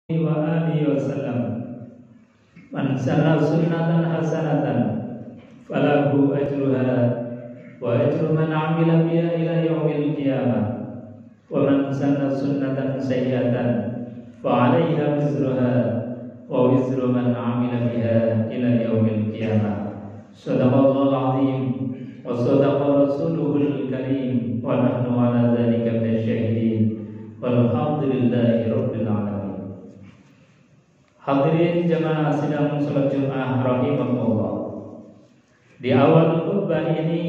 wa alihi wasallam. Man sanna sunnatan hasanatan falahu ajruha wa ajru man 'amila biha ila yaumil qiyamah. Wa man sanna sunnatan sayyi'atan fa 'alaiha wizruha wa wizru man 'amila biha ila yaumil qiyamah. Shadaqallahul 'azim wa shadaqa rasuluhul karim wa nahnu 'ala dzalika minasyahidin walhamdulillahi rabbil alamin. Hadirin jamaah sidang salat Jumat rahimakumullah. Di awal khutbah ini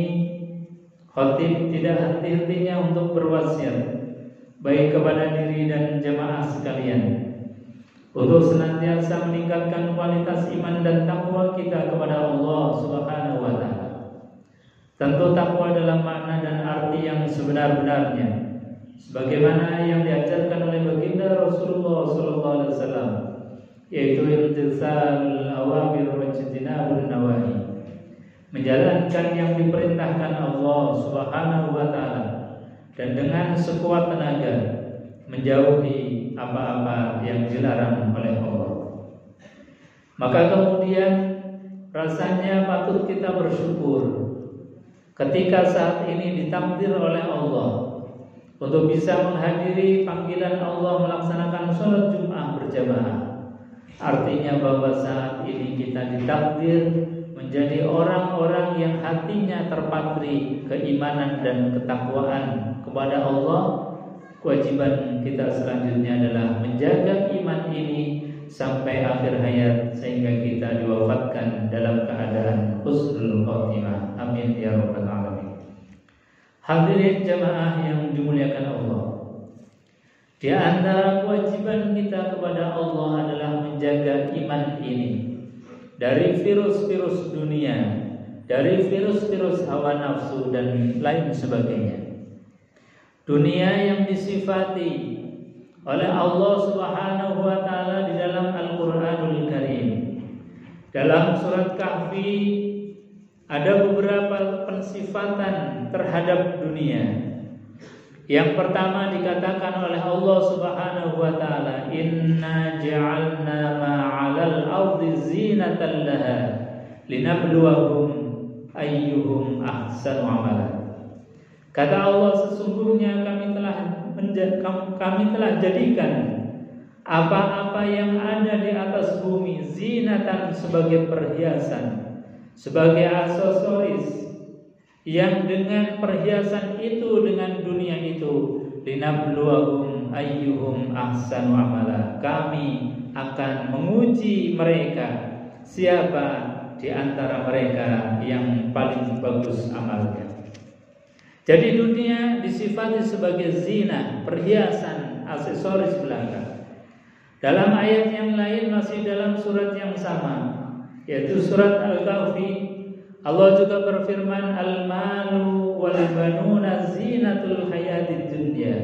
khatib tidak henti-hentinya untuk berwasiat baik kepada diri dan jamaah sekalian untuk senantiasa meningkatkan kualitas iman dan takwa kita kepada Allah Subhanahu wa taala. Tentu takwa dalam makna dan arti yang sebenar-benarnya sebagaimana yang diajarkan oleh baginda Rasulullah sallallahu alaihi wasallam, yaitu imtitsalul awamir wa ijtinabun nawahi, menjalankan yang diperintahkan Allah Subhanahu wa taala dan dengan sekuat tenaga menjauhi apa-apa yang dilarang oleh Allah. Maka kemudian rasanya patut kita bersyukur ketika saat ini ditakdir oleh Allah untuk bisa menghadiri panggilan Allah melaksanakan sholat Jumat berjamaah. Artinya bahwa saat ini kita ditakdir menjadi orang-orang yang hatinya terpatri keimanan dan ketakwaan kepada Allah. Kewajiban kita selanjutnya adalah menjaga iman ini sampai akhir hayat sehingga kita diwafatkan dalam keadaan husnul khotimah. Amin ya rabbal alamin. Hadirin jamaah yang dimuliakan Allah, di antara kewajiban kita kepada Allah adalah menjaga iman ini dari virus-virus dunia, dari virus-virus hawa nafsu dan lain sebagainya. Dunia yang disifati oleh Allah Subhanahu wa taala di dalam Al-Qur'anul Karim. Dalam surat Kahfi ada beberapa pensifatan terhadap dunia. Yang pertama dikatakan oleh Allah Subhanahu wa taala, inna ja'alna ma'alal ardi zinatan laha linabluwahum ayyuhum ahsanu amala. Kata Allah, sesungguhnya kami telah jadikan apa-apa yang ada di atas bumi zinatan, sebagai perhiasan, sebagai aksesoris, yang dengan perhiasan itu, dengan dunia itu, linabluwahum ayyuhum ahsanu amala, kami akan menguji mereka siapa di antara mereka yang paling bagus amalnya. Jadi dunia disifati sebagai zina, perhiasan, aksesoris belaka. Dalam ayat yang lain masih dalam surat yang sama, yaitu surat Al-Kahfi, Allah juga berfirman, al-malu wal banuna zinatul hayatid dunya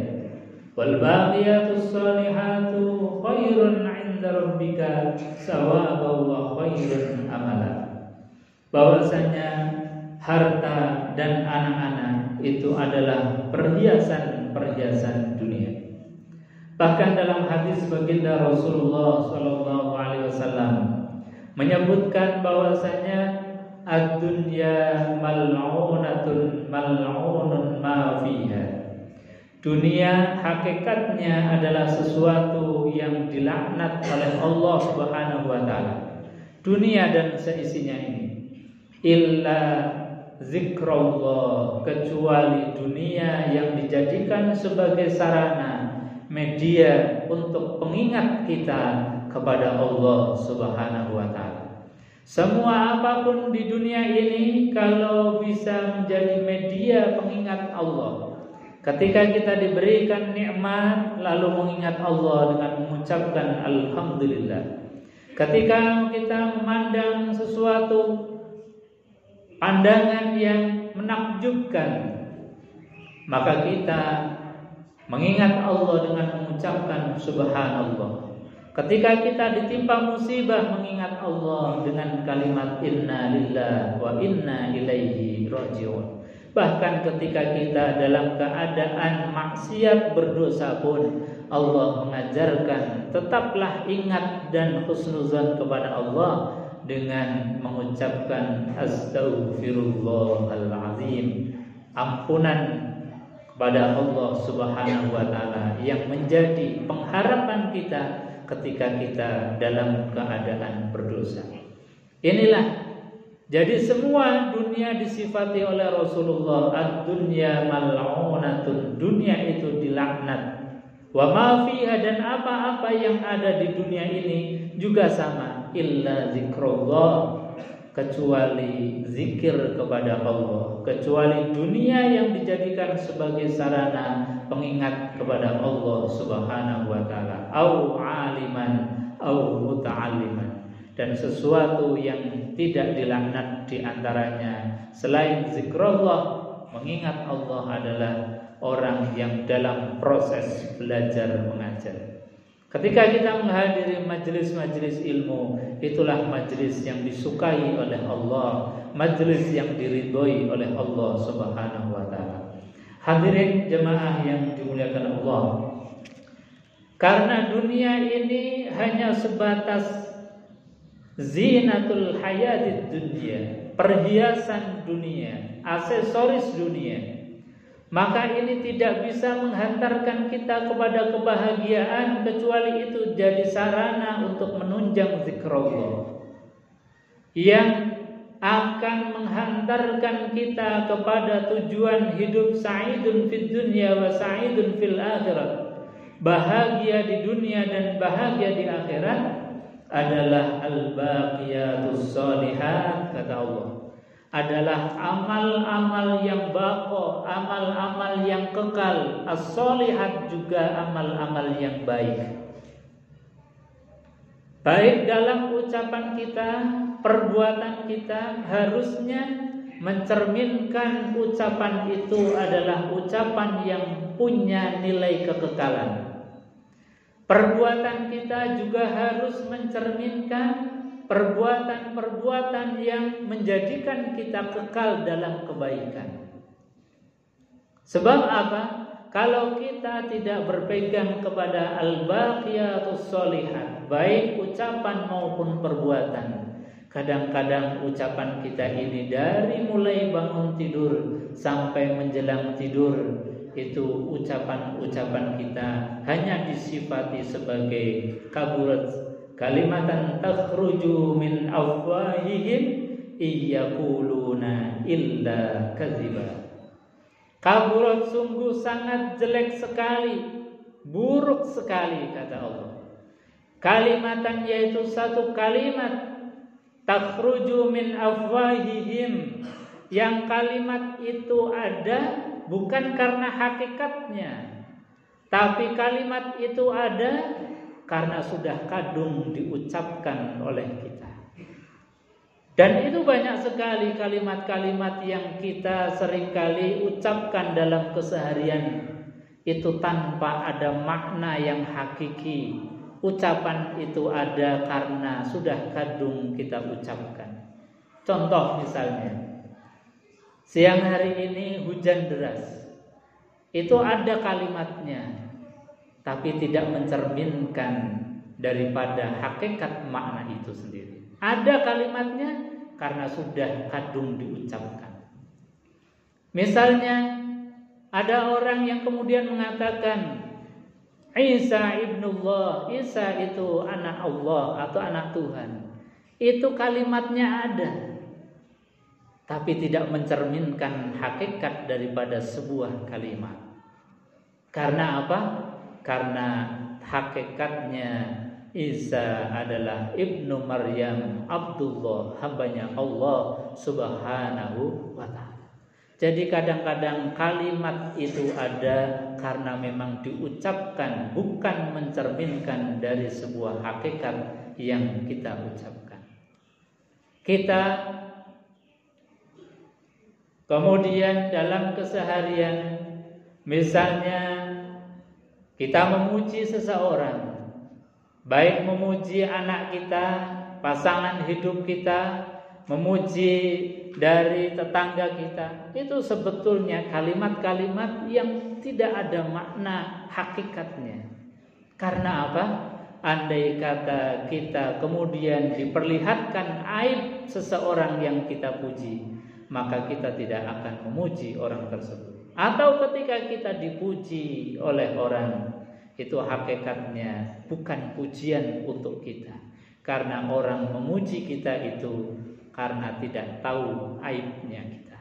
wal baqiyatus salihatu khairun 'inda rabbika sawaban wa khairun amala. Bahwasanya harta dan anak-anak itu adalah perhiasan-perhiasan dunia. Bahkan dalam hadis baginda Rasulullah sallallahu alaihi wasallam menyebutkan bahwasanya ad-dunya mal'unatun mal'unun ma fiha. Dunia hakikatnya adalah sesuatu yang dilaknat oleh Allah Subhanahu wa taala. Dunia dan seisinya ini illa zikrullah, kecuali dunia yang dijadikan sebagai sarana media untuk pengingat kita kepada Allah Subhanahu wa taala. Semua apapun di dunia ini kalau bisa menjadi media pengingat Allah, ketika kita diberikan nikmat lalu mengingat Allah dengan mengucapkan alhamdulillah. Ketika kita memandang sesuatu pandangan yang menakjubkan, maka kita mengingat Allah dengan mengucapkan subhanallah. Ketika kita ditimpa musibah, mengingat Allah dengan kalimat inna lillahi wa inna ilaihi raji'un. Bahkan ketika kita dalam keadaan maksiat berdosa pun, Allah mengajarkan tetaplah ingat dan husnuzan kepada Allah dengan mengucapkan astaghfirullahalazim, ampunan kepada Allah Subhanahu wa taala yang menjadi pengharapan kita ketika kita dalam keadaan berdosa. Inilah jadi semua dunia disifati oleh Rasulullah, ad-dunya mal'unatun, dunia itu dilaknat. Wa ma fiha, dan apa-apa yang ada di dunia ini juga sama, illa zikrullah, kecuali zikir kepada Allah, kecuali dunia yang dijadikan sebagai sarana pengingat kepada Allah Subhanahu wa taala, au aliman au muta'alliman, dan sesuatu yang tidak dilaknat di antaranya selain zikrullah, mengingat Allah adalah orang yang dalam proses belajar mengajar. Ketika kita menghadiri majelis-majelis ilmu, itulah majelis yang disukai oleh Allah, majelis yang diridhoi oleh Allah Subhanahu wa taala. Hadirin jemaah yang dimuliakan Allah, karena dunia ini hanya sebatas zinatul hayatid dunya, perhiasan dunia, aksesoris dunia, maka ini tidak bisa menghantarkan kita kepada kebahagiaan kecuali itu jadi sarana untuk menunjang zikrullah yang akan menghantarkan kita kepada tujuan hidup sa'idun fid dunya wa sa'idun fil akhirah, bahagia di dunia dan bahagia di akhirat adalah al-baqiyatus shalihat, kata Allah, adalah amal-amal yang baqa, amal-amal yang kekal, as-shalihat juga amal-amal yang baik. Baik dalam ucapan kita, perbuatan kita harusnya mencerminkan ucapan itu adalah ucapan yang punya nilai kekekalan. Perbuatan kita juga harus mencerminkan perbuatan-perbuatan yang menjadikan kita kekal dalam kebaikan. Sebab apa? Kalau kita tidak berpegang kepada al-baqiyatus sholihat, baik ucapan maupun perbuatan, kadang-kadang ucapan kita ini dari mulai bangun tidur sampai menjelang tidur, itu ucapan-ucapan kita hanya disifati sebagai kaburat kalimatan takhruju min afwahihim iyaquluna illa kadziba. Kaburat, sungguh sangat jelek sekali, buruk sekali, kata Allah. Kalimatan, yaitu satu kalimat, takhruju min afwahihim, yang kalimat itu ada bukan karena hakikatnya, tapi kalimat itu ada karena sudah kadung diucapkan oleh kita. Dan itu banyak sekali kalimat-kalimat yang kita seringkali ucapkan dalam keseharian, itu tanpa ada makna yang hakiki. Ucapan itu ada karena sudah kadung kita ucapkan. Contoh misalnya, siang hari ini hujan deras, itu ada kalimatnya, tapi tidak mencerminkan daripada hakikat makna itu sendiri. Ada kalimatnya karena sudah kadung diucapkan. Misalnya ada orang yang kemudian mengatakan Isa ibnullah, Isa itu anak Allah atau anak Tuhan. Itu kalimatnya ada, tapi tidak mencerminkan hakikat daripada sebuah kalimat. Karena apa? Karena hakikatnya Isa adalah ibnu Maryam, Abdullah, hambanya Allah Subhanahu wa ta'ala. Jadi kadang-kadang kalimat itu ada karena memang diucapkan, bukan mencerminkan dari sebuah hakikat yang kita ucapkan. Kita kemudian dalam keseharian, misalnya kita memuji seseorang, baik memuji anak kita, pasangan hidup kita, memuji dari tetangga kita, itu sebetulnya kalimat-kalimat yang tidak ada makna hakikatnya. Karena apa? Andai kata kita kemudian diperlihatkan aib seseorang yang kita puji, maka kita tidak akan memuji orang tersebut. Atau ketika kita dipuji oleh orang, itu hakikatnya bukan pujian untuk kita. Karena orang memuji kita itu karena tidak tahu aibnya kita.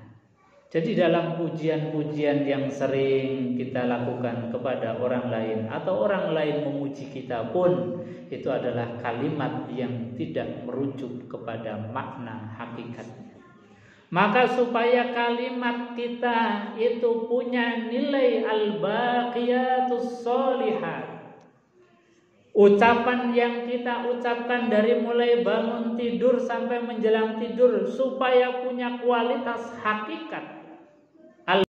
Jadi dalam pujian-pujian yang sering kita lakukan kepada orang lain atau orang lain memuji kita pun, itu adalah kalimat yang tidak merujuk kepada makna hakikatnya. Maka supaya kalimat kita itu punya nilai al-baqiyatus sholihat, ucapan yang kita ucapkan dari mulai bangun tidur sampai menjelang tidur, supaya punya kualitas hakikat,